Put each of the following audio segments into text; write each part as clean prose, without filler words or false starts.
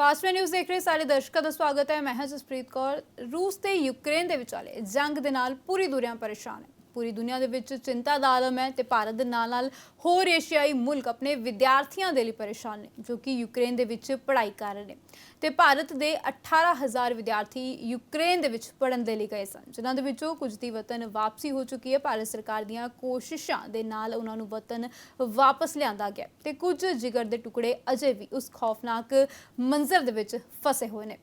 Fast news ਦੇਖ ਰਹੇ ਸਾਰੇ ਦਰਸ਼ਕਾਂ ਦਾ ਸਵਾਗਤ ਹੈ। ਮੈਂ ਹਾਂ ਜਸਪ੍ਰੀਤ ਕੌਰ। ਰੂਸ ਤੇ ਯੂਕਰੇਨ ਦੇ ਵਿਚਾਲੇ ਜੰਗ ਦੇ ਨਾਲ ਪੂਰੀ ਦੁਨੀਆ ਪਰੇਸ਼ਾਨ ਹੈ। ਪੂਰੀ ਦੁਨੀਆ ਦੇ ਵਿੱਚ ਚਿੰਤਾ ਦਾ ਆਲਮ ਹੈ ਤੇ ਭਾਰਤ ਦੇ ਨਾਲ ਹੋਰ ਏਸ਼ੀਆਈ ਮੁਲਕ ਆਪਣੇ ਵਿਦਿਆਰਥੀਆਂ ਦੇ ਲਈ ਪਰੇਸ਼ਾਨ ਨੇ ਜੋ ਕਿ ਯੂਕਰੇਨ ਦੇ ਵਿੱਚ ਪੜ੍ਹਾਈ ਕਰ ਰਹੇ ਨੇ ਤੇ ਭਾਰਤ ਦੇ 18,000 ਵਿਦਿਆਰਥੀ ਯੂਕਰੇਨ ਦੇ ਵਿੱਚ ਪੜ੍ਹਨ ਦੇ ਲਈ ਗਏ ਸਨ, ਜਿਨ੍ਹਾਂ ਦੇ ਵਿੱਚੋਂ ਕੁਝ ਦੀ ਵਤਨ ਵਾਪਸੀ ਹੋ ਚੁੱਕੀ ਹੈ। ਭਾਰਤ ਸਰਕਾਰ ਦੀਆਂ ਕੋਸ਼ਿਸ਼ਾਂ ਦੇ ਨਾਲ ਉਹਨਾਂ ਨੂੰ ਵਤਨ ਵਾਪਸ ਲਿਆਂਦਾ ਗਿਆ ਤੇ ਕੁਝ ਜਿਗਰ ਦੇ ਟੁਕੜੇ ਅਜੇ ਵੀ ਉਸ ਖੌਫਨਾਕ ਮੰਜ਼ਰ ਦੇ ਵਿੱਚ ਫਸੇ ਹੋਏ ਨੇ।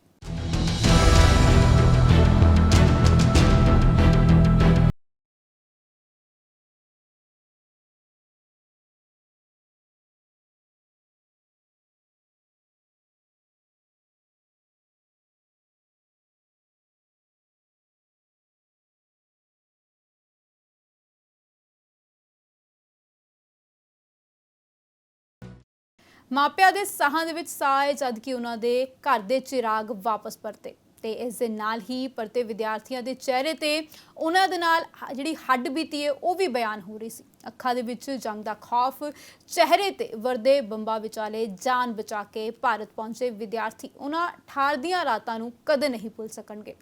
ਮਾਪਿਆਂ ਦੇ ਸਾਹਾਂ ਦੇ ਵਿੱਚ ਸਾਹ ਹੈ ਜਦ ਕਿ ਉਹਨਾਂ ਦੇ ਘਰ ਦੇ ਚਿਰਾਗ ਵਾਪਸ ਪਰਤੇ ਤੇ ਇਸ ਦੇ ਨਾਲ ਹੀ ਪਰਤੇ ਵਿਦਿਆਰਥੀਆਂ ਦੇ ਚਿਹਰੇ ਤੇ ਉਹਨਾਂ ਦੇ ਨਾਲ ਜਿਹੜੀ ਹੱਡ ਬੀਤੀ ਹੈ ਉਹ ਵੀ ਬਿਆਨ ਹੋ ਰਹੀ ਸੀ। ਅੱਖਾਂ ਦੇ ਵਿੱਚ ਜੰਗ ਦਾ ਖੌਫ, ਚਿਹਰੇ ਤੇ ਵਰਦੇ ਬੰਬਾਂ ਵਿਚਾਲੇ ਜਾਨ ਬਚਾ ਕੇ ਭਾਰਤ ਪਹੁੰਚੇ ਵਿਦਿਆਰਥੀ ਉਹਨਾਂ ਠਾਰਦੀਆਂ ਰਾਤਾਂ ਨੂੰ ਕਦੇ ਨਹੀਂ ਭੁੱਲ ਸਕਣਗੇ।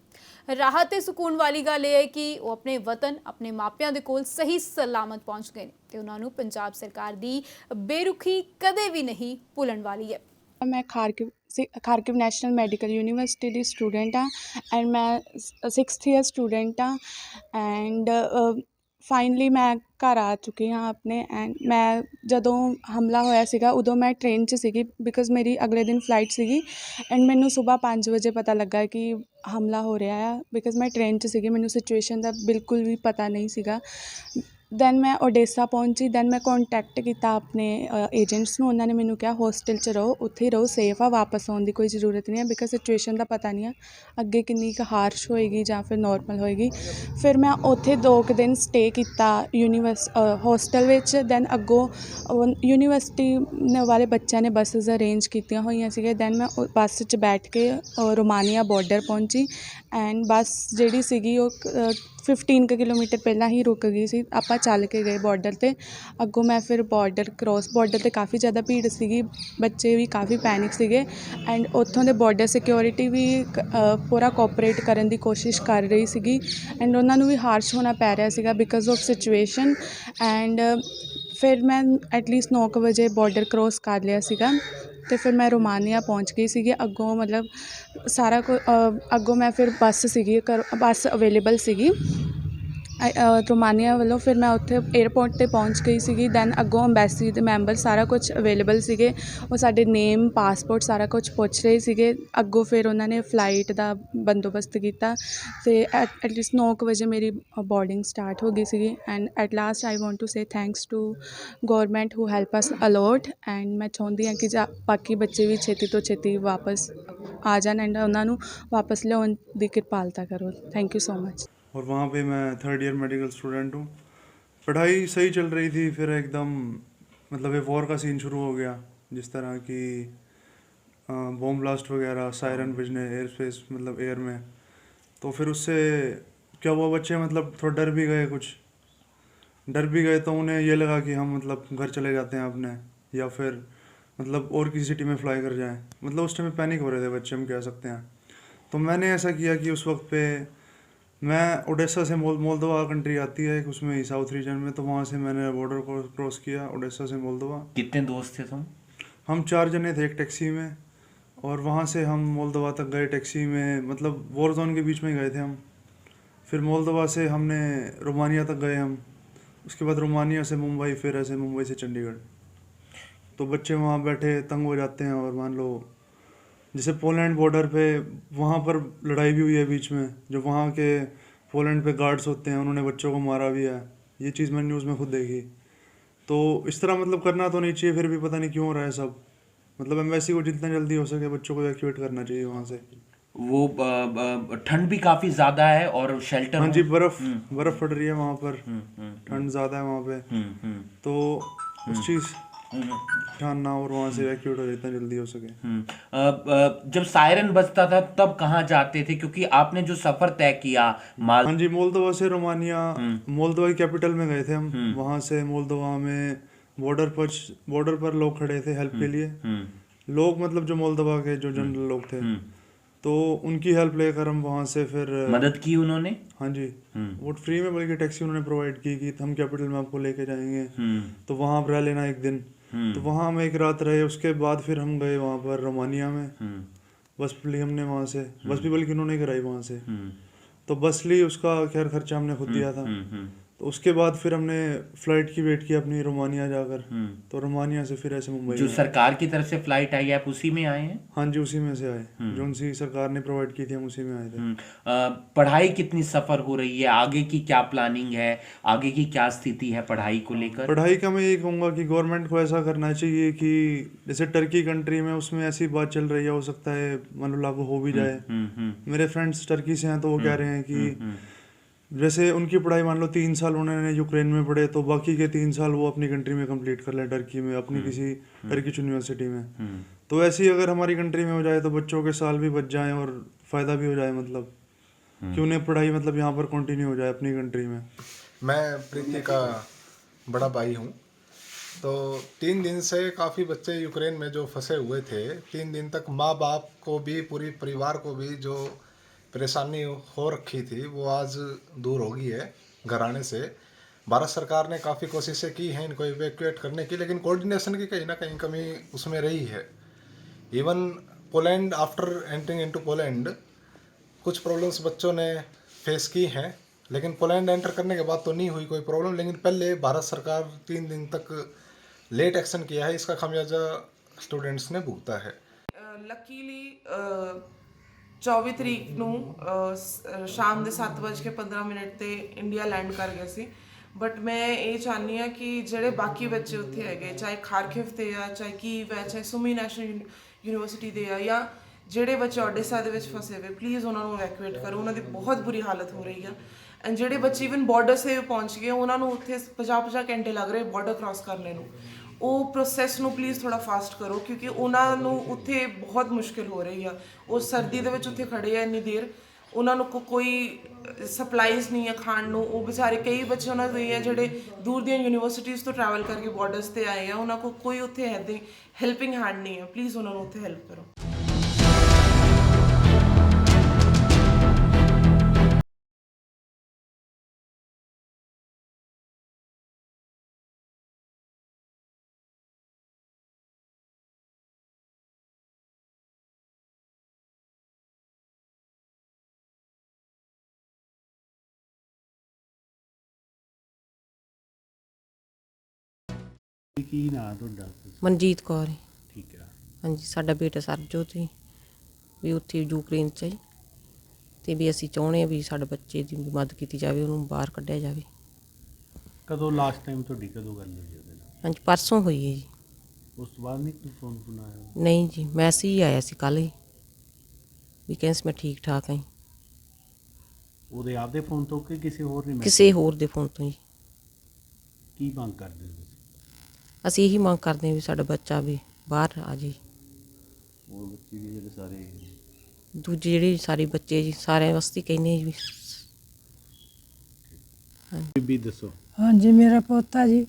ਰਾਹਤ ਤੇ ਸਕੂਨ ਵਾਲੀ ਗੱਲ ਇਹ ਹੈ ਕਿ ਉਹ ਆਪਣੇ ਵਤਨ, ਆਪਣੇ ਮਾਪਿਆਂ ਦੇ ਕੋਲ ਸਹੀ ਸਲਾਮਤ ਪਹੁੰਚ ਗਏ ਨੇ ਤੇ ਉਹਨਾਂ ਨੂੰ ਪੰਜਾਬ ਸਰਕਾਰ ਦੀ ਬੇਰੁਖੀ ਕਦੇ ਵੀ ਨਹੀਂ ਭੁੱਲਣ ਵਾਲੀ ਹੈ। मैं खारकिव नैशनल मैडिकल यूनिवर्सिटी ਦੀ ਸਟੂਡੈਂਟ ਹਾਂ ਐਂਡ ਮੈਂ 6th ਈਅਰ ਸਟੂਡੈਂਟ ਹਾਂ ਐਂਡ ਫਾਈਨਲੀ ਮੈਂ ਘਰ ਆ ਚੁੱਕੀ ਹਾਂ ਆਪਣੇ। ਐਂਡ ਮੈਂ ਜਦੋਂ ਹਮਲਾ ਹੋਇਆ ਸੀਗਾ ਉਦੋਂ ਮੈਂ ਟ੍ਰੇਨ 'ਚ ਸੀਗੀ ਬਿਕੋਜ਼ ਮੇਰੀ ਅਗਲੇ ਦਿਨ ਫਲਾਈਟ ਸੀਗੀ ਐਂਡ ਮੈਨੂੰ ਸੁਬਾਹ 5 ਵਜੇ ਪਤਾ ਲੱਗਾ ਕਿ ਹਮਲਾ ਹੋ ਰਿਹਾ ਆ ਬਿਕੋਜ਼ ਮੈਂ ਟ੍ਰੇਨ 'ਚ ਸੀਗੀ, ਮੈਨੂੰ ਸਿਚੁਏਸ਼ਨ ਦਾ ਬਿਲਕੁਲ ਵੀ ਪਤਾ ਨਹੀਂ ਸੀਗਾ। ਦੈਨ ਮੈਂ ਓਡੇਸਾ ਪਹੁੰਚੀ, ਦੈਨ ਮੈਂ ਕੋਂਟੈਕਟ ਕੀਤਾ ਆਪਣੇ ਏਜੰਟਸ ਨੂੰ, ਉਹਨਾਂ ਨੇ ਮੈਨੂੰ ਕਿਹਾ ਹੋਸਟਲ 'ਚ ਰਹੋ, ਉੱਥੇ ਹੀ ਰਹੋ, ਸੇਫ ਆ, ਵਾਪਸ ਆਉਣ ਦੀ ਕੋਈ ਜ਼ਰੂਰਤ ਨਹੀਂ ਹੈ ਬਿਕੋਜ਼ ਸਿਚੁਏਸ਼ਨ ਦਾ ਪਤਾ ਨਹੀਂ ਆ ਅੱਗੇ ਕਿੰਨੀ ਕੁ ਹਾਰਸ਼ ਹੋਏਗੀ ਜਾਂ ਫਿਰ ਨੋਰਮਲ ਹੋਏਗੀ। ਫਿਰ ਮੈਂ ਉੱਥੇ 2 ਕੁ ਦਿਨ ਸਟੇ ਕੀਤਾ ਹੋਸਟਲ ਵਿੱਚ। ਦੈਨ ਅੱਗੋਂ ਯੂਨੀਵਰਸਿਟੀ ਵਾਲੇ ਬੱਚਿਆਂ ਨੇ ਬੱਸਿਸ ਅਰੇਂਜ ਕੀਤੀਆਂ ਹੋਈਆਂ ਸੀਗੀਆਂ। ਦੈਨ ਮੈਂ ਬੱਸ 'ਚ ਬੈਠ ਕੇ ਰੋਮਾਨੀਆ ਬਾਰਡਰ ਪਹੁੰਚੀ ਐਂਡ ਬੱਸ ਜਿਹੜੀ ਸੀਗੀ ਉਹ 15 ਕੁ ਕਿਲੋਮੀਟਰ ਪਹਿਲਾਂ ਹੀ ਰੁਕ ਗਈ ਸੀ। ਆਪਾਂ ਚੱਲ ਕੇ ਗਏ ਬਾਰਡਰ 'ਤੇ। ਅੱਗੋਂ ਮੈਂ ਫਿਰ ਬਾਰਡਰ 'ਤੇ ਕਾਫੀ ਜ਼ਿਆਦਾ ਭੀੜ ਸੀਗੀ, ਬੱਚੇ ਵੀ ਕਾਫੀ ਪੈਨਿਕ ਸੀਗੇ ਐਂਡ ਉੱਥੋਂ ਦੇ ਬਾਰਡਰ ਸਿਕਿਉਰਿਟੀ ਵੀ ਪੂਰਾ ਕੋਆਪਰੇਟ ਕਰਨ ਦੀ ਕੋਸ਼ਿਸ਼ ਕਰ ਰਹੀ ਸੀਗੀ ਐਂਡ ਉਹਨਾਂ ਨੂੰ ਵੀ ਹਾਰਸ਼ ਹੋਣਾ ਪੈ ਰਿਹਾ ਸੀਗਾ ਬਿਕੋਜ਼ ਆਫ ਸਿਚੁਏਸ਼ਨ। ਐਂਡ ਫਿਰ ਮੈਂ ਐਟਲੀਸਟ 9 ਕੁ ਵਜੇ ਬਾਰਡਰ ਕਰੋਸ ਕਰ ਲਿਆ ਸੀਗਾ ਅਤੇ ਫਿਰ ਮੈਂ ਰੋਮਾਨੀਆ ਪਹੁੰਚ ਗਈ ਸੀਗੀ। ਅੱਗੋਂ ਮਤਲਬ ਸਾਰਾ ਅੱਗੋਂ ਮੈਂ ਫਿਰ ਬੱਸ ਅਵੇਲੇਬਲ ਸੀਗੀ ਰੋਮਾਨੀਆ ਵੱਲੋਂ। ਫਿਰ ਮੈਂ ਉੱਥੇ ਏਅਰਪੋਰਟ 'ਤੇ ਪਹੁੰਚ ਗਈ ਸੀਗੀ। ਦੈਨ ਅੱਗੋਂ ਅੰਬੈਸੀ ਦੇ ਮੈਂਬਰ ਸਾਰਾ ਕੁਝ ਅਵੇਲੇਬਲ ਸੀਗੇ, ਉਹ ਸਾਡੇ ਨੇਮ, ਪਾਸਪੋਰਟ ਸਾਰਾ ਕੁਝ ਪੁੱਛ ਰਹੇ ਸੀਗੇ। ਅੱਗੋਂ ਫਿਰ ਉਹਨਾਂ ਨੇ ਫਲਾਈਟ ਦਾ ਬੰਦੋਬਸਤ ਕੀਤਾ ਅਤੇ ਐਟਲੀਸਟ 9 ਕੁ ਵਜੇ ਮੇਰੀ ਬੋਰਡਿੰਗ ਸਟਾਰਟ ਹੋ ਗਈ ਸੀਗੀ। And at last I want to say thanks to government who help us a lot and ਮੈਂ ਚਾਹੁੰਦੀ ਹਾਂ ਕਿ ਬਾਕੀ ਬੱਚੇ ਵੀ ਛੇਤੀ ਤੋਂ ਛੇਤੀ ਵਾਪਸ ਆ ਜਾਣ ਐਂਡ ਉਹਨਾਂ ਨੂੰ ਵਾਪਸ ਲਿਆਉਣ ਦੀ ਕਿਰਪਾਲਤਾ ਕਰੋ। Thank you so much. और वहाँ पे मैं 3rd ईयर मेडिकल स्टूडेंट हूँ। पढ़ाई सही चल रही थी, फिर एकदम मतलब ये वॉर का सीन शुरू हो गया, जिस तरह की बॉम्ब ब्लास्ट वगैरह, सायरन बजने एयर स्पेस मतलब एयर में। तो फिर उससे क्या हुआ, बच्चे मतलब थोड़ा डर भी गए, कुछ डर भी गए तो उन्हें ये लगा कि हम मतलब घर चले जाते हैं अपने, या फिर मतलब और किसी सिटी में फ्लाई कर जाएं। मतलब उस टाइम पैनिक हो रहे थे बच्चे, हम कह सकते हैं। तो मैंने ऐसा किया कि उस वक्त पे मैं ओडेसा से मोल्दोवा कंट्री आती है उसमें ही साउथ रीजन में, तो वहाँ से मैंने बॉर्डर को क्रॉस किया ओडेसा से मोल्दोवा। कितने दोस्त थे तुम? हम 4 जने थे एक टैक्सी में, और वहाँ से हम मोल्दोवा तक गए टैक्सी में, मतलब वॉर जोन के बीच में गए थे हम। फिर मोल्दोवा से हमने रोमानिया तक गए हम, उसके बाद रोमानिया से मुंबई, फिर ऐसे मुंबई से चंडीगढ़। तो बच्चे वहाँ बैठे तंग हो जाते हैं। और मान लो जैसे पोलैंड बॉर्डर पे वहाँ पर लड़ाई भी हुई है बीच में, जो वहाँ के पोलैंड पे गार्ड्स होते हैं उन्होंने बच्चों को मारा भी है, ये चीज़ मैंने न्यूज़ में खुद देखी। तो इस तरह मतलब करना तो नहीं चाहिए, फिर भी पता नहीं क्यों हो रहा है सब। मतलब एम्बेसी को जितना जल्दी हो सके बच्चों को इवैक्यूएट करना चाहिए वहाँ से। वो ठंड भी काफी ज्यादा है और शेल्टर। हाँ जी, बर्फ पड़ रही है वहाँ पर, ठंड ज़्यादा है वहाँ पे, तो उस चीज़ ध्यान ना, और वहाँ से इवैक्यूएट हो जितना जल्दी हो सके। जब सायरन बजता था तब कहाँ जाते थे, क्योंकि आपने जो सफर तय किया हाँ जी, मोल्दोवा से रोमानिया, मोल्दोवा की कैपिटल में गए थे हम। वहाँ से मोल्दोवा में बॉर्डर पर लोग खड़े थे हेल्प के लिए, लोग मतलब जो मोल्दोवा के जो जनरल लोग थे, तो उनकी हेल्प लेकर हम वहाँ से फिर मदद की उन्होंने? हाँ जी, वो फ्री में बल्कि टैक्सी उन्होंने प्रोवाइड की कि हम कैपिटल में आपको लेके जाएंगे, तो वहाँ आप रह लेना एक दिन। तो वहाँ हम एक रात रहे, उसके बाद फिर हम गए वहाँ पर रोमानिया में। बस ली हमने वहाँ से, बस भी बल्कि उन्होंने कराई वहाँ से। तो बस ली, उसका खैर खर्चा हमने खुद दिया था। तो उसके बाद फिर हमने फ्लाइट की वेट की अपनी रोमानिया जाकर, तो रोमानिया से फिर ऐसे मुंबई जो में। सरकार की तरफ से फ्लाइट आई आप उसी में आए हैं? हाँ जी, उसी में से आए, जो उनसी सरकार ने प्रोवाइड की थी, हम उसी में आए थे। पढ़ाई कितनी सफर हो रही है, आगे की क्या प्लानिंग है, आगे की क्या स्थिति है पढ़ाई को लेकर? पढ़ाई का मैं यही कहूँगा कि गवर्नमेंट को ऐसा करना चाहिए कि जैसे टर्की कंट्री में उसमें ऐसी बात चल रही है, हो सकता है मतलब लागू हो भी जाए। मेरे फ्रेंड्स टर्की से हैं, तो वो कह रहे हैं कि जैसे उनकी पढ़ाई मान लो 3 साल उन्होंने यूक्रेन में पढ़े, तो बाकी के 3 साल वो अपनी कंट्री में कंप्लीट कर लें, टर्की में अपनी किसी टर्किश यूनिवर्सिटी में। तो ऐसे ही अगर हमारी कंट्री में हो जाए तो बच्चों के साल भी बच जाएं और फ़ायदा भी हो जाए, मतलब कि उन्हें पढ़ाई मतलब यहाँ पर कंटिन्यू हो जाए अपनी कंट्री में। मैं प्रीति का बड़ा भाई हूँ। तो 3 दिन से काफ़ी बच्चे यूक्रेन में जो फंसे हुए थे, 3 दिन तक माँ बाप को भी, पूरी परिवार को भी जो परेशानी हो रखी थी, वो आज दूर हो गई है घर आने से। भारत सरकार ने काफ़ी कोशिशें की हैं इनको इवैक्यूएट करने की, लेकिन कोऑर्डिनेशन की कहीं ना कहीं कमी उसमें रही है। Even Poland, after entering into Poland, कुछ प्रॉब्लम्स बच्चों ने फेस की हैं, लेकिन पोलैंड एंटर करने के बाद तो नहीं हुई कोई प्रॉब्लम। लेकिन पहले भारत सरकार 3 दिन तक लेट एक्शन किया है, इसका खामियाजा स्टूडेंट्स ने भुगता है। ਲੱਕੀਲੀ 24 ਤਰੀਕ ਨੂੰ ਸ਼ਾਮ ਦੇ 7:15 ਤੇ ਇੰਡੀਆ ਲੈਂਡ ਕਰ ਗਏ ਸੀ। ਬਟ ਮੈਂ ਇਹ ਚਾਹੁੰਦੀ ਹਾਂ ਕਿ ਜਿਹੜੇ ਬਾਕੀ ਬੱਚੇ ਉੱਥੇ ਹੈਗੇ, ਚਾਹੇ ਖਾਰਕਿਵ ਤੇ ਆ, ਚਾਹੇ ਕੀਵ ਹੈ, ਚਾਹੇ ਸੁਮੀ ਨੈਸ਼ਨਲ ਯੂਨੀਵਰਸਿਟੀ ਦੇ ਆ, ਜਾਂ ਜਿਹੜੇ ਬੱਚੇ ਓਡੇਸਾ ਦੇ ਵਿੱਚ ਫਸੇ ਹੋਏ, ਪਲੀਜ਼ ਉਹਨਾਂ ਨੂੰ ਇਵੈਕੂਏਟ ਕਰੋ। ਉਹਨਾਂ ਦੀ ਬਹੁਤ ਬੁਰੀ ਹਾਲਤ ਹੋ ਰਹੀ ਆ। ਐਂਡ ਜਿਹੜੇ ਬੱਚੇ ਇਵਨ ਬਾਰਡਰ ਸੇ ਪਹੁੰਚ ਗਏ, ਉਹਨਾਂ ਨੂੰ ਉੱਥੇ 50-50 ਘੰਟੇ ਲੱਗ ਰਹੇ ਬਾਰਡਰ ਕ੍ਰਾਸ ਕਰਨੇ ਨੂੰ। ਉਹ ਪ੍ਰੋਸੈਸ ਨੂੰ ਪਲੀਜ਼ ਥੋੜਾ ਫਾਸਟ ਕਰੋ, ਕਿਉਂਕਿ ਉਹਨਾਂ ਨੂੰ ਉੱਥੇ ਬਹੁਤ ਮੁਸ਼ਕਿਲ ਹੋ ਰਹੀ ਆ। ਉਹ ਸਰਦੀ ਦੇ ਵਿੱਚ ਉੱਥੇ ਖੜੇ ਆ ਇੰਨੀ ਦੇਰ, ਉਹਨਾਂ ਨੂੰ ਕੋਈ ਸਪਲਾਈਜ਼ ਨਹੀਂ ਆ ਖਾਣ ਨੂੰ। ਉਹ ਵਿਚਾਰੇ ਕਈ ਬੱਚੇ ਉਹਨਾਂ ਦੇ ਆ ਜਿਹੜੇ ਦੂਰ ਦੀਆਂ ਯੂਨੀਵਰਸਿਟੀਜ਼ ਤੋਂ ਟਰੈਵਲ ਕਰਕੇ ਬਾਰਡਰਸ ਤੇ ਆਏ ਆ, ਉਹਨਾਂ ਕੋਲ ਕੋਈ ਉੱਥੇ ਇੱਦਾਂ ਹੈਲਪਿੰਗ ਹੈਂਡ ਨਹੀਂ ਆ। ਪਲੀਜ਼ ਉਹਨਾਂ ਨੂੰ ਉੱਥੇ ਹੈਲਪ ਕਰੋ। ਕੀ ਨਾਂ ਤੁਹਾਡਾ? ਮਨਜੀਤ ਕੌਰ ਹੈ। ਠੀਕ ਹੈ। ਹਾਂਜੀ, ਸਾਡਾ ਬੇਟਾ ਸਰਬਜੋਤ ਹੈ ਵੀ ਉੱਥੇ ਯੂਕਰੇਨ 'ਚ ਹੈ, ਅਤੇ ਵੀ ਅਸੀਂ ਚਾਹੁੰਦੇ ਹਾਂ ਵੀ ਸਾਡੇ ਬੱਚੇ ਦੀ ਮਦਦ ਕੀਤੀ ਜਾਵੇ, ਉਹਨੂੰ ਬਾਹਰ ਕੱਢਿਆ ਜਾਵੇ। ਕਦੋਂ ਲਾਸਟ ਟਾਈਮ ਤੁਹਾਡੀ ਕਦੋਂ ਗੱਲ ਹੋਈ ਉਹਦੇ ਨਾਲ? ਹਾਂਜੀ, ਪਰਸੋਂ ਹੋਈ ਹੈ ਜੀ। ਉਸ ਤੋਂ ਬਾਅਦ ਨਹੀਂ ਕੋਈ ਫੋਨ ਆਇਆ? ਨਹੀਂ ਜੀ, ਮੈਸੇਜ ਹੀ ਆਇਆ ਸੀ ਕੱਲ੍ਹ ਹੀ ਵੀ ਕਹਿੰਦੇ ਸੀ ਮੈਂ ਠੀਕ ਠਾਕ ਹਾਂ। ਉਹਦੇ ਆਪਦੇ ਫੋਨ ਤੋਂ ਕਿ ਕਿਸੇ ਹੋਰ ਨੇ? ਕਿਸੇ ਹੋਰ ਦੇ ਫੋਨ ਤੋਂ ਜੀ। ਕੀ ਮੰਗ ਕਰਦੇ ਹੋ ਤੁਸੀਂ? ਅਸੀਂ ਇਹੀ ਮੰਗ ਕਰਦੇ ਹਾਂ ਵੀ ਸਾਡਾ ਬੱਚਾ ਵੀ ਬਾਹਰ ਆ ਜੇ। ਹੋਰ ਬੱਚੇ ਵੀ ਜਿਹੜੇ ਸਾਰੇ ਦੂਜੇ ਜਿਹੜੇ ਸਾਰੇ ਬੱਚੇ ਜੀ, ਸਾਰਿਆਂ ਵਾਸਤੇ ਕਹਿੰਦੇ ਜੀ ਵੀ। ਬੀਬੀ ਦੱਸੋ। ਹਾਂਜੀ, ਮੇਰਾ ਪੋਤਾ ਜੀ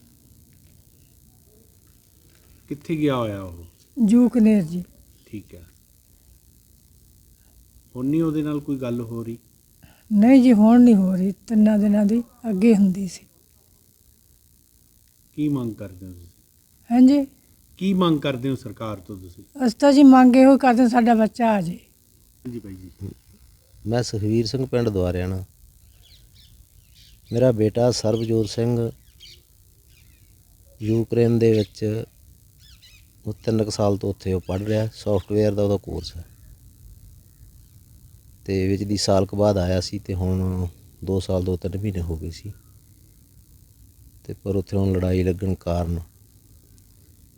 ਕਿੱਥੇ ਗਿਆ ਹੋਇਆ ਉਹ? ਜੂਕਨੇਰ ਜੀ। ਠੀਕ ਹੈ। ਹੁਣ ਨਹੀਂ ਉਹਦੇ ਨਾਲ ਕੋਈ ਗੱਲ ਹੋ ਰਹੀ? ਨਹੀਂ ਜੀ, ਹੁਣ ਨਹੀਂ ਹੋ ਰਹੀ, 3 ਦਿਨਾਂ ਦੀ ਅੱਗੇ ਹੁੰਦੀ ਸੀ। ਕੀ ਮੰਗ ਕਰਦੇ ਹੋ ਤੁਸੀਂ? ਹਾਂਜੀ, ਕੀ ਮੰਗ ਕਰਦੇ ਹੋ ਸਰਕਾਰ ਤੋਂ ਤੁਸੀਂ? ਅਸੀਂ ਤਾਂ ਜੀ ਮੰਗ ਇਹੋ ਕਰਦੇ ਸਾਡਾ ਬੱਚਾ ਆ ਜੇ। ਹਾਂਜੀ ਬਾਈ ਜੀ। ਮੈਂ ਸੁਖਵੀਰ ਸਿੰਘ ਪਿੰਡ ਦੁਆਰਿਆਣਾ। ਮੇਰਾ ਬੇਟਾ ਸਰਬਜੋਤ ਸਿੰਘ ਯੂਕਰੇਨ ਦੇ ਵਿੱਚ ਉਹ 3 ਸਾਲ ਤੋਂ ਉੱਥੇ ਉਹ ਪੜ੍ਹ ਰਿਹਾ, ਸੌਫਟਵੇਅਰ ਦਾ ਉਹਦਾ ਕੋਰਸ ਹੈ, ਅਤੇ ਵਿੱਚ ਦੀ ਸਾਲ ਕੁ ਬਾਅਦ ਆਇਆ ਸੀ, ਅਤੇ ਹੁਣ 2 ਸਾਲ 2-3 ਮਹੀਨੇ ਹੋ ਗਏ ਸੀ। ਅਤੇ ਪਰ ਉੱਥੇ ਹੁਣ ਲੜਾਈ ਲੱਗਣ ਕਾਰਨ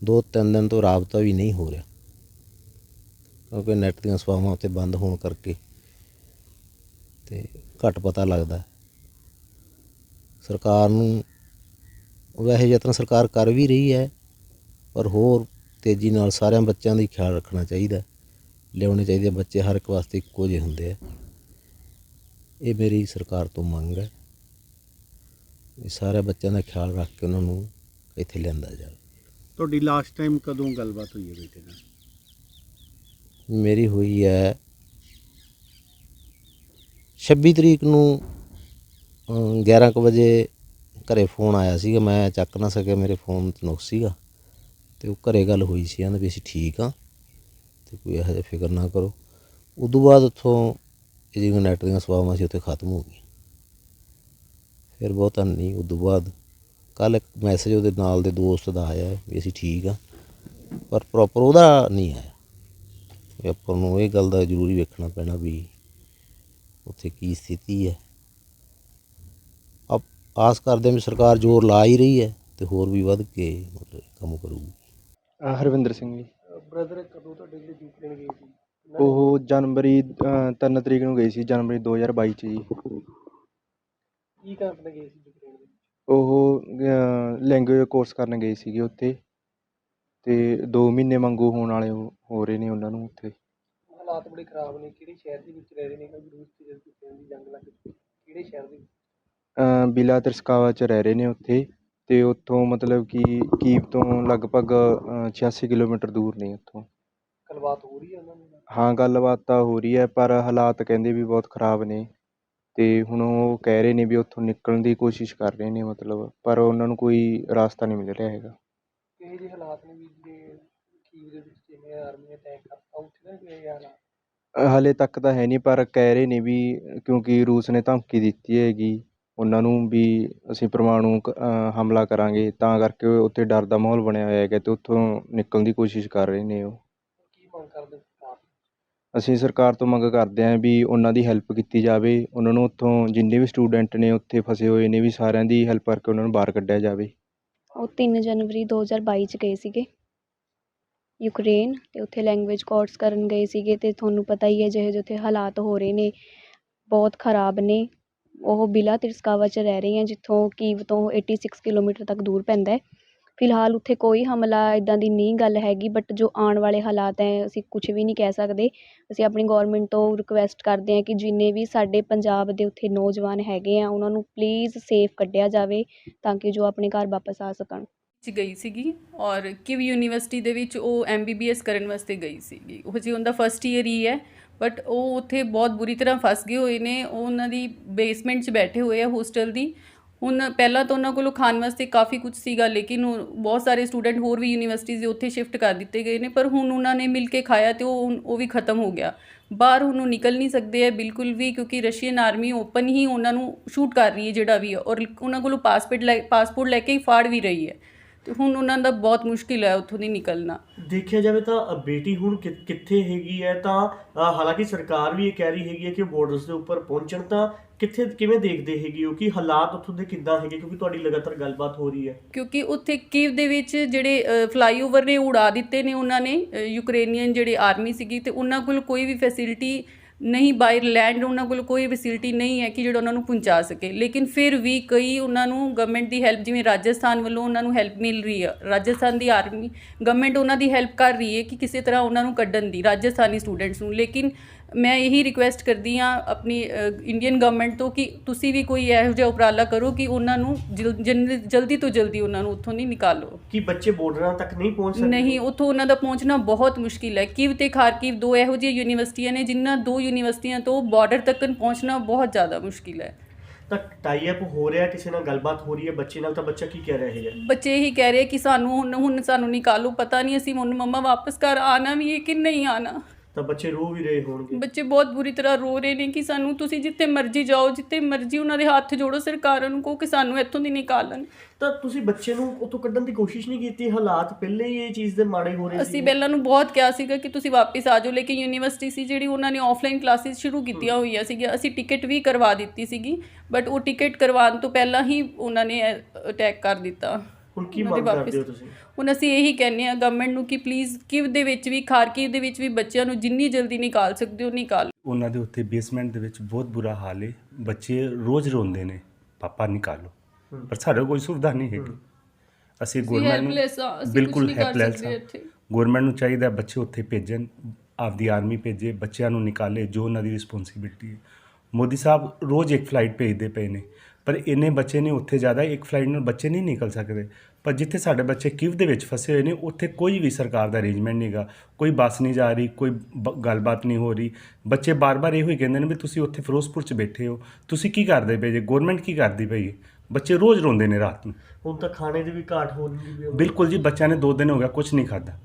2-3 ਦਿਨ ਤੋਂ ਰਾਬਤਾ ਵੀ ਨਹੀਂ ਹੋ ਰਿਹਾ, ਕਿਉਂਕਿ ਨੈੱਟ ਦੀਆਂ ਸੇਵਾਵਾਂ ਉੱਥੇ ਬੰਦ ਹੋਣ ਕਰਕੇ ਅਤੇ ਘੱਟ ਪਤਾ ਲੱਗਦਾ। ਸਰਕਾਰ ਨੂੰ ਵੈਸੇ ਯਤਨ ਸਰਕਾਰ ਕਰ ਵੀ ਰਹੀ ਹੈ, ਪਰ ਹੋਰ ਤੇਜ਼ੀ ਨਾਲ ਸਾਰਿਆਂ ਬੱਚਿਆਂ ਦਾ ਖਿਆਲ ਰੱਖਣਾ ਚਾਹੀਦਾ, ਲਿਆਉਣੇ ਚਾਹੀਦੇ ਬੱਚੇ ਹਰ ਇੱਕ ਵਾਸਤੇ ਇੱਕੋ ਜਿਹੇ ਹੁੰਦੇ ਆ। ਇਹ ਮੇਰੀ ਸਰਕਾਰ ਤੋਂ ਮੰਗ ਹੈ, ਇਹ ਸਾਰੇ ਬੱਚਿਆਂ ਦਾ ਖਿਆਲ ਰੱਖ ਕੇ ਉਹਨਾਂ ਨੂੰ ਇੱਥੇ ਲਿਆਂਦਾ ਜਾਵੇ। ਤੁਹਾਡੀ ਲਾਸਟ ਟਾਈਮ ਕਦੋਂ ਗੱਲਬਾਤ ਹੋਈ ਹੈ ਬੇਟੇ ਨਾਲ? ਮੇਰੀ ਹੋਈ ਹੈ 26 ਤਰੀਕ ਨੂੰ 11 ਕੁ ਵਜੇ ਘਰੇ ਫੋਨ ਆਇਆ ਸੀਗਾ, ਮੈਂ ਚੱਕ ਨਾ ਸਕਿਆ, ਮੇਰੇ ਫੋਨ 'ਚ ਨੁਕਸ ਸੀਗਾ ਅਤੇ ਉਹ ਘਰੇ ਗੱਲ ਹੋਈ ਸੀ, ਕਹਿੰਦੇ ਵੀ ਅਸੀਂ ਠੀਕ ਹਾਂ ਅਤੇ ਕੋਈ ਇਹੋ ਜਿਹਾ ਫਿਕਰ ਨਾ ਕਰੋ। ਉਦੋਂ ਬਾਅਦ ਉੱਥੋਂ ਜਿਹੜੀਆਂ ਨੈੱਟ ਦੀਆਂ ਸੇਵਾਵਾਂ ਸੀ ਉੱਥੇ ਖਤਮ ਹੋ ਗਈ। ਫਿਰ ਬਹੁਤਾ ਨਹੀਂ। ਉਦੋਂ ਬਾਅਦ ਕੱਲ੍ਹ ਇੱਕ ਮੈਸੇਜ ਉਹਦੇ ਨਾਲ ਦੇ ਦੋਸਤ ਦਾ ਆਇਆ ਵੀ ਅਸੀਂ ਠੀਕ ਹਾਂ, ਪਰ ਪ੍ਰੋਪਰ ਉਹਦਾ ਨਹੀਂ ਆਇਆ। ਵੀ ਆਪਾਂ ਨੂੰ ਇਹ ਗੱਲ ਦਾ ਜ਼ਰੂਰੀ ਵੇਖਣਾ ਪੈਣਾ ਵੀ ਉੱਥੇ ਕੀ ਸਥਿਤੀ ਹੈ। ਆਸ ਕਰਦੇ ਹਾਂ ਵੀ ਸਰਕਾਰ ਜ਼ੋਰ ਲਾ ਹੀ ਰਹੀ ਹੈ ਅਤੇ ਹੋਰ ਵੀ ਵੱਧ ਕੇ ਮਤਲਬ ਕੰਮ ਕਰੂਗੀ। ਹਰਵਿੰਦਰ ਸਿੰਘ ਜੀ। ਬ੍ਰਦਰ ਕਦੋਂ ਤੁਹਾਡੇ ਜਿਹੜੇ ਯੂਕਰੇਨ ਗਏ ਸੀ? ਉਹ ਜਨਵਰੀ 3 ਤਰੀਕ ਨੂੰ ਗਏ ਸੀ, ਜਨਵਰੀ 2022 'ਚ ਜੀ। ਕੀ ਕਰਨ ਗਏ ਸੀ ਯੂਕਰੇਨ ਦੇ? ਉਹ ਲੈਂਗੁਏਜ ਕੋਰਸ ਕਰਨ ਗਏ ਸੀਗੇ ਉੱਥੇ, ਅਤੇ 2 ਮਹੀਨੇ ਵਾਂਗੂ ਹੋਣ ਵਾਲੇ ਹੋ ਰਹੇ ਨੇ ਉਹਨਾਂ ਨੂੰ ਉੱਥੇ। ਹਾਲਾਤ ਬੜੇ ਖਰਾਬ ਨੇ। ਕਿਹੜੇ ਸ਼ਹਿਰ ਦੇ ਵਿੱਚ ਰਹਿ ਰਹੇ ਨੇ? ਰੂਸ 'ਚ ਯੂਕਰੇਨ ਦੀ ਜੰਗ ਲੱਗ ਪਈ, ਕਿਹੜੇ ਸ਼ਹਿਰ ਦੇ ਵਿੱਚ? ਬਿਲਾ ਤਿਰਸਕਾਵਾ 'ਚ ਰਹਿ ਰਹੇ ਨੇ ਉੱਥੇ, ਅਤੇ ਉੱਥੋਂ ਮਤਲਬ ਕਿ ਕੀਵ ਤੋਂ ਲਗਭਗ 86 ਕਿਲੋਮੀਟਰ ਦੂਰ ਨੇ ਉੱਥੋਂ। ਗੱਲਬਾਤ ਹੋ ਰਹੀ ਹੈ ਉਹਨਾਂ ਨਾਲ? ਹਾਂ, ਗੱਲਬਾਤ ਤਾਂ ਹੋ ਰਹੀ ਹੈ, ਪਰ ਹਾਲਾਤ ਕਹਿੰਦੇ ਵੀ ਬਹੁਤ ਖ਼ਰਾਬ ਨੇ, ਅਤੇ ਹੁਣ ਉਹ ਕਹਿ ਰਹੇ ਨੇ ਵੀ ਉੱਥੋਂ ਨਿਕਲਣ ਦੀ ਕੋਸ਼ਿਸ਼ ਕਰ ਰਹੇ ਨੇ ਮਤਲਬ, ਪਰ ਉਹਨਾਂ ਨੂੰ ਕੋਈ ਰਾਸਤਾ ਨਹੀਂ ਮਿਲ ਰਿਹਾ ਹੈਗਾ। ਕਿਹੋ ਜਿਹੇ ਹਾਲਾਤ ਨੇ ਵੀ ਜਿਹੜੇ ਕੀਵ ਦੇ ਵਿੱਚ ਜਿਵੇਂ ਆਰਮੀ ਨੇ ਅਟੈਕ ਕਰਤਾ, ਉੱਥੇ ਤਾਂ ਕੋਈ ਹਾਲਾਤ? ਹਾਲੇ ਤੱਕ ਤਾਂ ਹੈ ਨਹੀਂ, ਪਰ ਕਹਿ ਰਹੇ ਨੇ ਵੀ ਕਿਉਂਕਿ ਰੂਸ ਨੇ ਧਮਕੀ ਦਿੱਤੀ ਹੈਗੀ ਉਹਨਾਂ ਨੂੰ ਵੀ ਅਸੀਂ ਪਰਮਾਣੂ ਹਮਲਾ ਕਰਾਂਗੇ, ਤਾਂ ਕਰਕੇ ਉੱਥੇ ਡਰ ਦਾ ਮਾਹੌਲ ਬਣਿਆ ਹੋਇਆ ਹੈਗਾ ਅਤੇ ਉੱਥੋਂ ਨਿਕਲਣ ਦੀ ਕੋਸ਼ਿਸ਼ ਕਰ ਰਹੇ ਨੇ ਉਹ। ਕੀ ਮੰਗ ਕਰਦੇ ਸਰਕਾਰ? ਅਸੀਂ ਸਰਕਾਰ ਤੋਂ ਮੰਗ ਕਰਦੇ ਹਾਂ ਵੀ ਉਹਨਾਂ ਦੀ ਹੈਲਪ ਕੀਤੀ ਜਾਵੇ, ਉਹਨਾਂ ਨੂੰ ਉੱਥੋਂ ਜਿੰਨੇ ਵੀ ਸਟੂਡੈਂਟ ਨੇ ਉੱਥੇ ਫਸੇ ਹੋਏ ਨੇ ਵੀ ਸਾਰਿਆਂ ਦੀ ਹੈਲਪ ਕਰਕੇ ਉਹਨਾਂ ਨੂੰ ਬਾਹਰ ਕੱਢਿਆ ਜਾਵੇ। ਉਹ 3 ਜਨਵਰੀ 2022 'ਚ ਗਏ ਸੀਗੇ ਯੂਕਰੇਨ, ਅਤੇ ਉੱਥੇ ਲੈਂਗੁਏਜ ਕੋਰਸ ਕਰਨ ਗਏ ਸੀਗੇ, ਅਤੇ ਤੁਹਾਨੂੰ ਪਤਾ ਹੀ ਹੈ ਜਿਹੋ ਜਿਹੇ ਉੱਥੇ ਹਾਲਾਤ ਹੋ ਰਹੇ ਨੇ ਬਹੁਤ ਖ਼ਰਾਬ ਨੇ। ਉਹ ਬਿਲਾ ਤਿਰਸਕਾਵਾ 'ਚ ਰਹਿ ਰਹੀ ਹਾਂ, ਜਿੱਥੋਂ ਕੀਵ ਤੋਂ 86 ਕਿਲੋਮੀਟਰ ਤੱਕ ਦੂਰ ਪੈਂਦਾ ਹੈ। ਫਿਲਹਾਲ ਉੱਥੇ ਕੋਈ ਹਮਲਾ ਇੱਦਾਂ ਦੀ ਨਹੀਂ ਗੱਲ ਹੈਗੀ, ਬਟ ਜੋ ਆਉਣ ਵਾਲੇ ਹਾਲਾਤ ਹੈ ਅਸੀਂ ਕੁਛ ਵੀ ਨਹੀਂ ਕਹਿ ਸਕਦੇ। ਅਸੀਂ ਆਪਣੀ ਗੌਰਮੈਂਟ ਤੋਂ ਰਿਕੁਐਸਟ ਕਰਦੇ ਹਾਂ ਕਿ ਜਿੰਨੇ ਵੀ ਸਾਡੇ ਪੰਜਾਬ ਦੇ ਉੱਥੇ ਨੌਜਵਾਨ ਹੈਗੇ ਆ ਉਹਨਾਂ ਨੂੰ ਪਲੀਜ਼ ਸੇਫ ਕੱਢਿਆ ਜਾਵੇ, ਤਾਂ ਕਿ ਜੋ ਆਪਣੇ ਘਰ ਵਾਪਸ ਆ ਸਕਣ। ਗਈ ਸੀਗੀ ਔਰ ਕਿਵ ਯੂਨੀਵਰਸਿਟੀ ਦੇ ਵਿੱਚ ਉਹ MBBS ਕਰਨ ਵਾਸਤੇ ਗਈ ਸੀਗੀ। ਉਹ ਜੀ ਉਹਦਾ ਫਸਟ ਈਅਰ ਹੀ ਹੈ, ਬਟ ਉਹ ਉੱਥੇ ਬਹੁਤ ਬੁਰੀ ਤਰ੍ਹਾਂ ਫਸ ਗਏ ਹੋਏ ਨੇ। ਉਹ ਉਹਨਾਂ ਦੀ ਬੇਸਮੈਂਟ 'ਚ ਬੈਠੇ ਹੋਏ ਆ ਹੋਸਟਲ ਦੀ। ਹੁਣ ਪਹਿਲਾਂ ਤਾਂ ਉਹਨਾਂ ਕੋਲੋਂ ਖਾਣ ਵਾਸਤੇ ਕਾਫੀ ਕੁਝ ਸੀਗਾ, ਲੇਕਿਨ ਬਹੁਤ ਸਾਰੇ ਸਟੂਡੈਂਟ ਹੋਰ ਵੀ ਯੂਨੀਵਰਸਿਟੀਜ਼ ਦੇ ਉੱਥੇ ਸ਼ਿਫਟ ਕਰ ਦਿੱਤੇ ਗਏ ਨੇ, ਪਰ ਹੁਣ ਉਹਨਾਂ ਨੇ ਮਿਲ ਕੇ ਖਾਇਆ ਅਤੇ ਉਹ ਵੀ ਖਤਮ ਹੋ ਗਿਆ। ਬਾਹਰ ਹੁਣ ਉਹ ਨਿਕਲ ਨਹੀਂ ਸਕਦੇ ਹੈ ਬਿਲਕੁਲ ਵੀ, ਕਿਉਂਕਿ ਰਸ਼ੀਅਨ ਆਰਮੀ ਓਪਨ ਹੀ ਉਹਨਾਂ ਨੂੰ ਸ਼ੂਟ ਕਰ ਰਹੀ ਹੈ ਜਿਹੜਾ ਵੀ ਹੈ, ਔਰ ਉਹਨਾਂ ਕੋਲੋਂ ਪਾਸਪੋਰਟ ਲੈ ਕੇ ਹੀ ਫਾੜ ਵੀ ਰਹੀ ਹੈ, ਅਤੇ ਹੁਣ ਉਹਨਾਂ ਦਾ ਬਹੁਤ ਮੁਸ਼ਕਿਲ ਹੈ ਉੱਥੋਂ ਦੀ ਨਿਕਲਣਾ। ਦੇਖਿਆ ਜਾਵੇ ਤਾਂ ਬੇਟੀ ਹੁਣ ਕਿੱਥੇ ਹੈਗੀ ਹੈ, ਤਾਂ ਹਾਲਾਂਕਿ ਸਰਕਾਰ ਵੀ ਇਹ ਕਹਿ ਰਹੀ ਹੈਗੀ ਹੈ ਕਿ ਬੋਰਡਰਸ ਦੇ ਉੱਪਰ ਪਹੁੰਚਣ, ਤਾਂ ਕਿਵੇਂ ਦੇਖਦੇ ਹੈਗੇ ਹੋ ਕਿ ਹਾਲਾਤ ਉੱਥੋਂ ਦੇ ਕਿੱਦਾਂ ਹੈਗੇ, ਕਿਉਂਕਿ ਤੁਹਾਡੀ ਲਗਾਤਾਰ ਗੱਲਬਾਤ ਹੋ ਰਹੀ ਹੈ? ਕਿਉਂਕਿ ਉੱਥੇ ਕੀਵ ਦੇ ਵਿੱਚ ਜਿਹੜੇ ਫਲਾਈਓਵਰ ਨੇ ਉਡਾ ਦਿੱਤੇ ਨੇ ਉਹਨਾਂ ਨੇ, ਯੂਕਰੇਨੀਅਨ ਜਿਹੜੇ ਆਰਮੀ ਸੀਗੀ, ਅਤੇ ਉਹਨਾਂ ਕੋਲ ਕੋਈ ਵੀ ਫੈਸਿਲਿਟੀ ਨਹੀਂ ਬਾਈ ਲੈਂਡ, ਉਹਨਾਂ ਕੋਲ ਕੋਈ ਫੈਸਿਲਿਟੀ ਨਹੀਂ ਹੈ ਕਿ ਜਿਹੜਾ ਉਹਨਾਂ ਨੂੰ ਪਹੁੰਚਾ ਸਕੇ। ਲੇਕਿਨ ਫਿਰ ਵੀ ਕਈ ਉਹਨਾਂ ਨੂੰ ਗਵਰਨਮੈਂਟ ਦੀ ਹੈਲਪ, ਜਿਵੇਂ ਰਾਜਸਥਾਨ ਵੱਲੋਂ ਉਹਨਾਂ ਨੂੰ ਹੈਲਪ ਮਿਲ ਰਹੀ ਹੈ, ਰਾਜਸਥਾਨ ਦੀ ਆਰਮੀ ਗਵਰਨਮੈਂਟ ਉਹਨਾਂ ਦੀ ਹੈਲਪ ਕਰ ਰਹੀ ਹੈ ਕਿ ਕਿਸੇ ਤਰ੍ਹਾਂ ਉਹਨਾਂ ਨੂੰ ਕੱਢਣ ਦੀ, ਰਾਜਸਥਾਨੀ ਸਟੂਡੈਂਟਸ ਨੂੰ। ਲੇਕਿਨ ਮੈਂ ਇਹੀ ਰਿਕੁਐਸਟ ਕਰਦੀ ਹਾਂ ਆਪਣੀ ਇੰਡੀਅਨ ਗਵਰਨਮੈਂਟ ਤੋਂ ਕਿ ਤੁਸੀਂ ਵੀ ਕੋਈ ਇਹੋ ਜਿਹਾ ਉਪਰਾਲਾ ਕਰੋ ਕਿ ਉਹਨਾਂ ਨੂੰ ਜਲਦੀ ਤੋਂ ਜਲਦੀ ਉਹਨਾਂ ਨੂੰ ਉੱਥੋਂ ਦੀ ਨਿਕਾਲੋ। ਕਿ ਬੱਚੇ ਬਾਰਡਰਾਂ ਤੱਕ ਨਹੀਂ ਪਹੁੰਚ ਸਕਦੇ? ਨਹੀਂ, ਉੱਥੋਂ ਉਹਨਾਂ ਦਾ ਪਹੁੰਚਣਾ ਬਹੁਤ ਮੁਸ਼ਕਿਲ ਹੈ। ਕੀਵ ਅਤੇ ਖਾਰਕੀਵ 2 ਇਹੋ ਜਿਹੀਆਂ ਯੂਨੀਵਰਸਿਟੀਆਂ ਨੇ ਜਿਨ੍ਹਾਂ 2 ਯੂਨੀਵਰਸਿਟੀਆਂ ਤੋਂ ਬਾਰਡਰ ਤੱਕ ਪਹੁੰਚਣਾ ਬਹੁਤ ਜ਼ਿਆਦਾ ਮੁਸ਼ਕਿਲ ਹੈ। ਤਾਂ ਟਾਈ ਅਪ ਹੋ ਰਿਹਾ, ਕਿਸੇ ਨਾਲ ਗੱਲਬਾਤ ਹੋ ਰਹੀ ਹੈ ਬੱਚੇ ਨਾਲ, ਤਾਂ ਬੱਚਾ ਕੀ ਕਹਿ ਰਿਹਾ ਹੈਗਾ? ਬੱਚੇ ਇਹੀ ਕਹਿ ਰਹੇ ਕਿ ਹੁਣ ਸਾਨੂੰ ਨਿਕਾਲੋ, ਪਤਾ ਨਹੀਂ ਅਸੀਂ ਹੁਣ ਮੰਮਾ ਵਾਪਸ ਘਰ ਆਉਣਾ ਵੀ ਹੈ ਕਿ ਨਹੀਂ ਆਉਣਾ। ਤਾਂ ਬੱਚੇ ਰੋ ਵੀ ਰਹੇ ਹੋਣਗੇ? ਬੱਚੇ ਬਹੁਤ ਬੁਰੀ ਤਰ੍ਹਾਂ ਰੋ ਰਹੇ ਨੇ ਕਿ ਸਾਨੂੰ ਤੁਸੀਂ ਜਿੱਥੇ ਮਰਜ਼ੀ ਜਾਓ, ਜਿੱਥੇ ਮਰਜ਼ੀ ਉਹਨਾਂ ਦੇ ਹੱਥ ਜੋੜੋ, ਸਰਕਾਰਾਂ ਨੂੰ ਕਹੋ ਕਿ ਸਾਨੂੰ ਇੱਥੋਂ ਦੀ ਨਿਕਾਲਣ। ਤਾਂ ਤੁਸੀਂ ਬੱਚੇ ਨੂੰ ਉੱਥੋਂ ਕੱਢਣ ਦੀ ਕੋਸ਼ਿਸ਼ ਨਹੀਂ ਕੀਤੀ? ਹਾਲਾਤ ਪਹਿਲੇ ਹੀ ਇਹ ਚੀਜ਼ ਦੇ ਮਾੜੇ ਹੋ ਰਹੇ ਸੀ। ਅਸੀਂ ਪਹਿਲਾਂ ਨੂੰ ਬਹੁਤ ਕਿਹਾ ਸੀਗਾ ਕਿ ਤੁਸੀਂ ਵਾਪਸ ਆ ਜਾਓ, ਲੇਕਿਨ ਯੂਨੀਵਰਸਿਟੀ ਸੀ ਜਿਹੜੀ ਉਹਨਾਂ ਨੇ ਆਫਲਾਈਨ ਕਲਾਸਿਸ ਸ਼ੁਰੂ ਕੀਤੀਆਂ ਹੋਈਆਂ ਸੀਗੀਆਂ। ਅਸੀਂ ਟਿਕਟ ਵੀ ਕਰਵਾ ਦਿੱਤੀ ਸੀਗੀ, ਬਟ ਉਹ ਟਿਕਟ ਕਰਵਾਉਣ ਤੋਂ ਪਹਿਲਾਂ ਹੀ ਉਹਨਾਂ ਨੇ ਅਟੈਕ ਕਰ ਦਿੱਤਾ। ਹੁਣ ਕੀ ਮੰਗ ਕਰਦੇ ਹੋ ਤੁਸੀਂ? ਹੁਣ ਅਸੀਂ ਇਹੀ ਕਹਿੰਦੇ ਹਾਂ ਗਵਰਨਮੈਂਟ ਨੂੰ ਕਿ ਪਲੀਜ਼ ਕੀਵ ਦੇ ਵਿੱਚ ਵੀ, ਖਾਰਕੀਵ ਦੇ ਵਿੱਚ ਵੀ ਬੱਚਿਆਂ ਨੂੰ ਜਿੰਨੀ ਜਲਦੀ ਨਿਕਾਲ ਸਕਦੇ ਹੋ ਨਿਕਾਲ। ਉਹਨਾਂ ਦੇ ਉੱਤੇ ਬੇਸਮੈਂਟ ਦੇ ਵਿੱਚ ਬਹੁਤ ਬੁਰਾ ਹਾਲ ਹੈ, ਬੱਚੇ ਰੋਜ਼ ਰੋਂਦੇ ਨੇ ਪਾਪਾ ਨਿਕਾਲੋ, ਪਰ ਸਾਡੇ ਕੋਈ ਸੁਵਿਧਾ ਨਹੀਂ ਹੈਗੀ। ਅਸੀਂ ਗੌਰਮੈਂਟ ਨੂੰ ਬਿਲਕੁਲ ਹੈਲਪਲੈਸ ਹਾਂ। ਗੌਰਮੈਂਟ ਨੂੰ ਚਾਹੀਦਾ ਬੱਚੇ ਉੱਥੇ ਭੇਜਣ, ਆਪਦੀ ਆਰਮੀ ਭੇਜੇ, ਬੱਚਿਆਂ ਨੂੰ ਨਿਕਾਲੇ, ਜੋ ਉਹਨਾਂ ਦੀ ਰਿਸਪੌਂਸਿਬਿਲਟੀ ਹੈ। ਮੋਦੀ ਸਾਹਿਬ ਰੋਜ਼ ਇੱਕ ਫਲਾਈਟ ਭੇਜਦੇ ਪਏ ਨੇ, ਪਰ ਇੰਨੇ ਬੱਚੇ ਨੇ ਉੱਥੇ ਜ਼ਿਆਦਾ, ਇੱਕ ਫਲਾਈਟ ਨਾਲ ਬੱਚੇ ਨਹੀਂ ਨਿਕਲ ਸਕਦੇ। ਪਰ ਜਿੱਥੇ ਸਾਡੇ ਬੱਚੇ ਕਿਵ ਦੇ ਵਿੱਚ ਫਸੇ ਹੋਏ ਨੇ ਉੱਥੇ ਕੋਈ ਵੀ ਸਰਕਾਰ ਦਾ ਅਰੇਂਜਮੈਂਟ ਨਹੀਂ ਗਾ, ਕੋਈ ਬੱਸ ਨਹੀਂ ਜਾ ਰਹੀ, ਕੋਈ ਗੱਲਬਾਤ ਨਹੀਂ ਹੋ ਰਹੀ। ਬੱਚੇ ਬਾਰ-ਬਾਰ ਇਹੋ ਹੀ ਕਹਿੰਦੇ ਨੇ ਵੀ ਤੁਸੀਂ ਉੱਥੇ ਫਿਰੋਜ਼ਪੁਰ 'ਚ ਬੈਠੇ ਹੋ, ਤੁਸੀਂ ਕੀ ਕਰਦੇ ਪਏ ਜੇ, ਗੌਰਮੈਂਟ ਕੀ ਕਰਦੀ ਪਈ ਹੈ। ਬੱਚੇ ਰੋਜ਼ ਰੋਂਦੇ ਨੇ ਰਾਤ ਨੂੰ। ਹੁਣ ਤਾਂ ਖਾਣੇ ਦੀ ਵੀ ਘਾਟ ਹੋ ਰਹੀ ਹੈ। ਬਿਲਕੁਲ ਜੀ, ਬੱਚਿਆਂ ਨੇ 2 ਦਿਨ ਹੋ ਗਿਆ ਕੁਝ ਨਹੀਂ ਖਾਧਾ,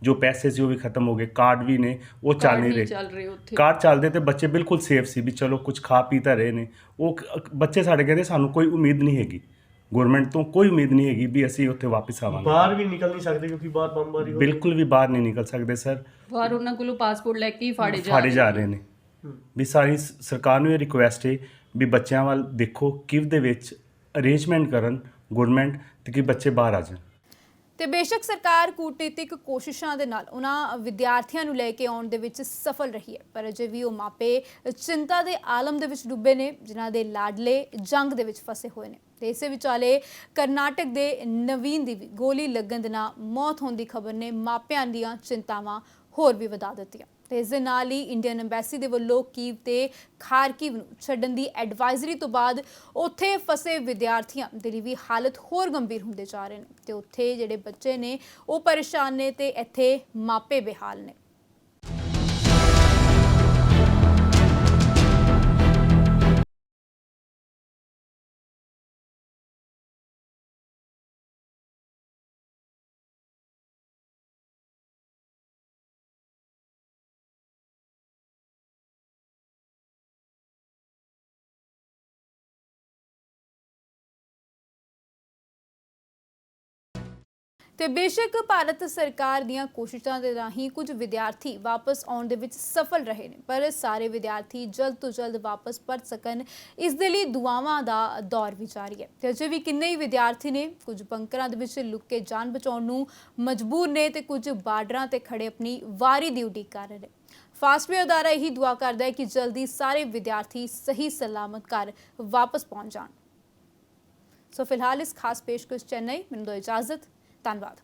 ਜੋ ਪੈਸੇ ਸੀ ਉਹ ਵੀ ਖਤਮ ਹੋ ਗਏ, ਕਾਰਡ ਵੀ ਨੇ ਉਹ ਚੱਲ ਨਹੀਂ ਰਹੇ। ਕਾਰਡ ਚੱਲਦੇ ਤੇ ਬੱਚੇ ਬਿਲਕੁਲ ਸੇਫ ਸੀ ਵੀ ਚਲੋ ਕੁਝ ਖਾ ਪੀ ਤਾਂ ਰਹੇ ਨੇ। ਉਹ ਬੱਚੇ ਸਾਡੇ ਕਹਿੰਦੇ ਸਾਨੂੰ ਕੋਈ ਉਮੀਦ ਨਹੀਂ ਹੈਗੀ, ਗਵਰਨਮੈਂਟ ਤੋਂ ਕੋਈ ਉਮੀਦ ਨਹੀਂ ਹੈਗੀ ਵੀ ਅਸੀਂ ਉੱਥੇ ਵਾਪਸ ਆਵਾਂਗੇ। ਬਾਹਰ ਵੀ ਨਿਕਲ ਨਹੀਂ ਸਕਦੇ ਕਿਉਂਕਿ ਬਾਹਰ ਬੰਬਾਰੀ ਹੋ ਰਹੀ। ਬਿਲਕੁਲ ਵੀ ਬਾਹਰ ਨਹੀਂ ਨਿਕਲ ਸਕਦੇ ਸਰ, ਬਾਹਰ ਉਹਨਾਂ ਕੋਲੋਂ ਪਾਸਪੋਰਟ ਲੈ ਕੇ ਹੀ ਫਾੜੇ ਜਾ ਰਹੇ ਨੇ। ਵੀ ਸਾਰੀ ਸਰਕਾਰ ਨੂੰ ਇਹ ਰਿਕੁਐਸਟ ਹੈ ਵੀ ਬੱਚਿਆਂ ਵੱਲ ਦੇਖੋ, ਕਿਵ ਦੇ ਵਿੱਚ ਅਰੇਂਜਮੈਂਟ ਕਰਨ ਗਵਰਨਮੈਂਟ ਤੇ ਕਿ ਬੱਚੇ ਬਾਹਰ ਆ ਜਾਣ। ਤੇ ਬੇਸ਼ੱਕ ਸਰਕਾਰ ਕੂਟਨੀਤਿਕ ਕੋਸ਼ਿਸ਼ਾਂ ਦੇ ਨਾਲ ਉਹਨਾਂ ਵਿਦਿਆਰਥੀਆਂ ਨੂੰ ਲੈ ਕੇ ਆਉਣ ਦੇ ਵਿੱਚ ਸਫਲ ਰਹੀ ਹੈ, ਪਰ ਅਜੇ ਵੀ ਉਹ ਮਾਪੇ ਚਿੰਤਾ ਦੇ ਆਲਮ ਦੇ ਵਿੱਚ ਡੁੱਬੇ ਨੇ ਜਿਨ੍ਹਾਂ ਦੇ ਲਾਡਲੇ ਜੰਗ ਦੇ ਵਿੱਚ ਫਸੇ ਹੋਏ ਨੇ। ਤੇ ਇਸੇ ਵਿਚਾਲੇ ਕਰਨਾਟਕ ਦੇ ਨਵੀਨ ਦੀ ਵੀ ਗੋਲੀ ਲੱਗਣ ਦੇ ਨਾਲ ਮੌਤ ਹੋਣ ਦੀ ਖਬਰ ਨੇ ਮਾਪਿਆਂ ਦੀਆਂ ਚਿੰਤਾਵਾਂ ਹੋਰ ਵੀ ਵਧਾ ਦਿੱਤੀਆਂ। ਤੇ ਇਸ ਦੇ ਨਾਲ ਹੀ ਇੰਡੀਅਨ ਐਮਬੈਸੀ ਦੇ ਵੱਲੋਂ ਕੀਵ ਤੇ ਖਾਰਕਿਵ ਨੂੰ ਛੱਡਣ ਦੀ ਐਡਵਾਈਜ਼ਰੀ ਤੋਂ ਬਾਅਦ ਉੱਥੇ ਫਸੇ ਵਿਦਿਆਰਥੀਆਂ ਦੇ ਲਈ ਵੀ ਹਾਲਤ ਹੋਰ ਗੰਭੀਰ ਹੁੰਦੇ ਜਾ ਰਹੇ ਨੇ। ਤੇ ਉੱਥੇ ਜਿਹੜੇ ਬੱਚੇ ਨੇ ਉਹ ਪਰੇਸ਼ਾਨ ਨੇ ਤੇ ਇੱਥੇ ਮਾਪੇ ਬੇਹਾਲ ਨੇ। ਤੇ ਬੇਸ਼ੱਕ ਭਾਰਤ ਸਰਕਾਰ ਦੀਆਂ ਕੋਸ਼ਿਸ਼ਾਂ ਦੇ ਰਾਹੀਂ ਕੁਝ ਵਿਦਿਆਰਥੀ ਵਾਪਸ ਆਉਣ ਦੇ ਵਿੱਚ ਸਫਲ ਰਹੇ ਨੇ, ਪਰ ਸਾਰੇ ਵਿਦਿਆਰਥੀ ਜਲਦ ਤੋਂ ਜਲਦ ਵਾਪਸ ਪਰਤ ਸਕਣ ਇਸ ਦੇ ਲਈ ਦੁਆਵਾਂ ਦਾ ਦੌਰ ਵੀ ਜਾਰੀ ਹੈ। ਤੇ ਅਜੇ ਵੀ ਕਿੰਨੇ ਹੀ ਵਿਦਿਆਰਥੀ ਨੇ ਕੁਝ ਬੰਕਰਾਂ ਦੇ ਵਿੱਚ ਲੁੱਕ ਕੇ ਜਾਨ ਬਚਾਉਣ ਨੂੰ ਮਜਬੂਰ ਨੇ ਤੇ ਕੁਝ ਬਾਰਡਰਾਂ ਤੇ ਖੜੇ ਆਪਣੀ ਵਾਰੀ ਦੀ ਉਡੀਕ ਕਰ ਰਹੇ ਨੇ। ਫਾਸਟਵੇ ਅਦਾਰਾ ਇਹੀ ਦੁਆ ਕਰਦਾ ਹੈ ਕਿ ਜਲਦੀ ਸਾਰੇ ਵਿਦਿਆਰਥੀ ਸਹੀ ਸਲਾਮਤ ਘਰ ਵਾਪਸ ਪਹੁੰਚ ਜਾਣ। ਸੋ ਫਿਲਹਾਲ ਇਸ ਖਾਸ ਪੇਸ਼ਕਸ਼ ਚੇन्नई, ਮੈਨੂੰ ਦਿਓ ਇਜਾਜ਼ਤ। ਧੰਨਵਾਦ।